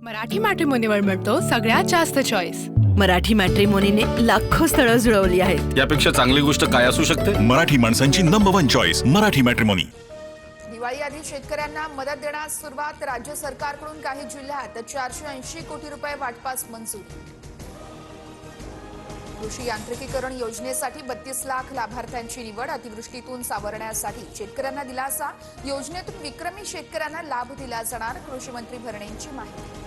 मराठी मॅट्रिमोनीवर मिळतो सगळ्यात जास्त चॉईस। मराठी मॅट्रिमोनीने लाखो स्थळं जुळवली आहेत। यापेक्षा चांगली गोष्ट काय असू शकते? मराठी माणसांची number 1 choice Marathi matrimony. Diwali आधी शेतकऱ्यांना मदत देण्यास सुरुवात। राज्य सरकारकडून काही जिल्ह्यात 480 कोटी रुपये वाटपास मंजुरी। कृषी यांत्रिकीकरण योजनेसाठी 32 लाख लाभार्थ्यांची निवड। अतिवृष्टीतून सावरण्यासाठी शेतकऱ्यांना दिलासा। योजनेतून विक्रमी शेतकऱ्यांना लाभ दिला जाणार। कृषी मंत्री भरणेंची माहिती।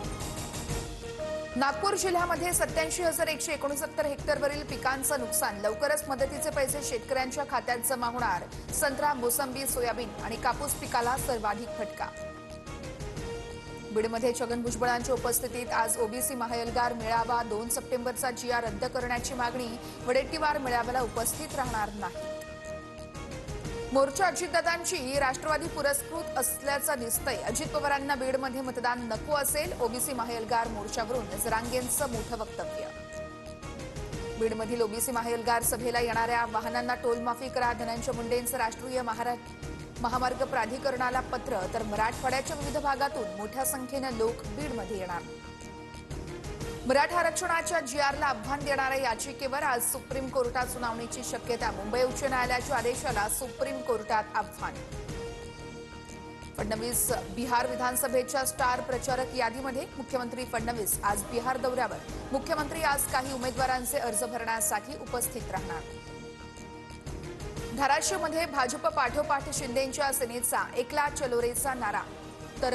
नागपूर जिल्ह्यामध्ये 87,169 हेक्टरवरील पिकांचं नुकसान। लवकरच मदतीचे पैसे शेतकऱ्यांच्या खात्यात जमा होणार। संत्रा, मोसंबी, सोयाबीन आणि कापूस पिकाला सर्वाधिक फटका। बीडमध्ये छगन भुजबळांच्या उपस्थितीत आज ओबीसी महाएल्गार मेळावा। 2 सप्टेंबरचा जीआर रद्द करण्याची मागणी। वडेट्टीवार मेळाव्याला उपस्थित राहणार नाही। मोर्चा अजितदादांची राष्ट्रवादी पुरस्कृत असल्याचं दिसतंय। अजित पवारांना बीडमध्ये मतदान नको असेल। ओबीसी महाएल्गार मोर्चावरून जरांगेंचं मोठं वक्तव्य। बीडमधील ओबीसी महाएल्गार सभेला येणाऱ्या वाहनांना टोलमाफी करा। धनंजय मुंडेंचं राष्ट्रीय महामार्ग प्राधिकरणाला पत्र। तर मराठवाड्याच्या विविध भागातून मोठ्या संख्येनं लोक बीडमध्ये येणार। मराठा आरक्षणाच्या जीआरला आव्हान देणाऱ्या याचिकेवर आज सुप्रीम कोर्टात सुनावणीची शक्यता। मुंबई उच्च न्यायालयाच्या आदेशाला सुप्रीम कोर्टात आव्हान। फडणवीस बिहार विधानसभेच्या स्टार प्रचारक यादीमध्ये। मुख्यमंत्री फडणवीस आज बिहार दौऱ्यावर। मुख्यमंत्री आज काही उमेदवारांचे अर्ज भरण्यासाठी उपस्थित राहणार। धाराशिवमध्ये भाजप पाठोपाठ शिंदेंच्या सेनेचा एकला चलोरेचा नारा। तर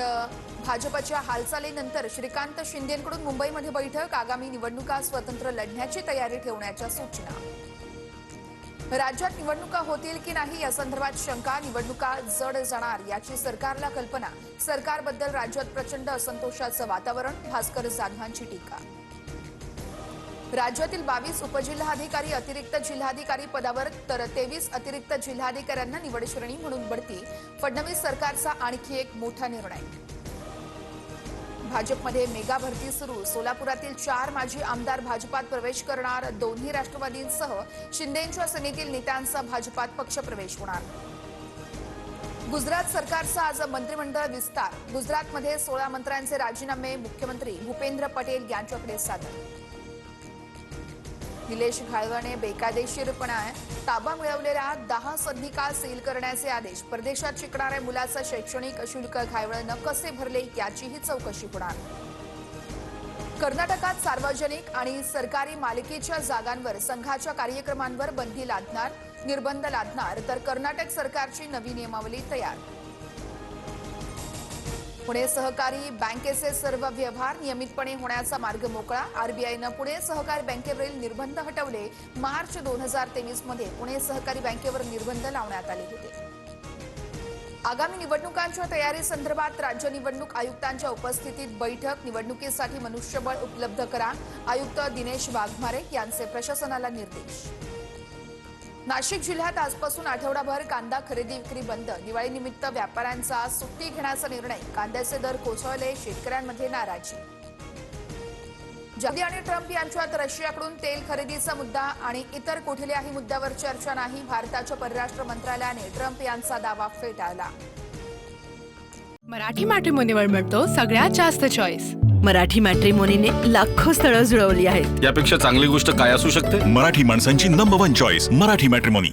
भाजपच्या हालचालीनंतर श्रीकांत शिंदेंकडून मुंबईमध्ये बैठक। आगामी निवडणुका स्वतंत्र लढण्याची तयारी ठेवण्याच्या सूचना। राज्यात निवडणुका होतील की नाही यासंदर्भात शंका। निवडणुका जड जाणार याची सरकारला कल्पना। सरकारबद्दल राज्यात प्रचंड असंतोषाचं वातावरण। भास्कर जाधवांची टीका। राज्यातील 22 उपजिल्हाधिकारी अतिरिक्त जिल्हाधिकारी पदावर तर 23 अतिरिक्त जिल्हाधिकाऱ्यांना निवड श्रेणी म्हणून बढती। फडणवीस सरकारचा आणखी एक मोठा निर्णय। भाजपमध्ये मेगा भरती सुरू। सोलापुरातील 4 माजी आमदार भाजपात प्रवेश करणार। दोन्ही राष्ट्रवादींसह शिंदेंच्या सेनेतील नेत्यांचा भाजपात पक्षप्रवेश होणार। गुजरात सरकारचा आज मंत्रिमंडळ विस्तार। गुजरातमध्ये 16 मंत्र्यांचे राजीनामे मुख्यमंत्री भूपेंद्र पटेल यांच्याकडे सादर। निलेश घाळवाने बेकायदेशीरपणा ताबा मिळवलेल्या 10 सदनिका सील करण्याचे आदेश। परदेशात शिकणाऱ्या मुलाचा शैक्षणिक शुल्क घाळवळनं कसे भरले याचीही चौकशी होणार। कर्नाटकात सार्वजनिक आणि सरकारी मालकीच्या जागांवर संघाच्या कार्यक्रमांवर बंदी लादणार। निर्बंध लादणार। तर कर्नाटक सरकारची नवी नियमावली तयार। पुणे सहकारी बँकेचे सर्व व्यवहार नियमितपणे होण्याचा मार्ग मोकळा। आरबीआयनं पुणे सहकारी बँकेवरील निर्बंध हटवले। मार्च 2023 मध्ये पुणे सहकारी बँकेवर निर्बंध लावण्यात आले होते। आगामी निवडणुकांच्या तयारीसंदर्भात राज्य निवडणूक आयुक्तांच्या उपस्थितीत बैठक। निवडणुकीसाठी मनुष्यबळ उपलब्ध करा। आयुक्त दिनेश वाघमारे यांचे प्रशासनाला निर्देश। नाशिक जिल्ह्यात आजपासून आठवडाभर कांदा खरेदी विक्री बंद। दिवाळीनिमित्त व्यापाऱ्यांचा सुट्टी घेण्याचा निर्णय। कांद्याचे दर कोसळले। शेतकऱ्यांमध्ये नाराजी। मोदी आणि ट्रम्प यांच्यात रशियाकडून तेल खरेदीचा मुद्दा आणि इतर कुठल्याही मुद्द्यावर चर्चा नाही। भारताच्या परराष्ट्र मंत्रालयाने ट्रम्प यांचा दावा फेटाळला। मराठी मॅट्रिमोनीवर मिळतो सगळ्यात जास्त चॉईस। मराठी मॅट्रिमोनीने लाखो स्थळं जुळवली आहेत। यापेक्षा चांगली गोष्ट काय असू शकते? मराठी माणसांची नंबर 1 चॉईस मराठी मॅट्रिमोनी।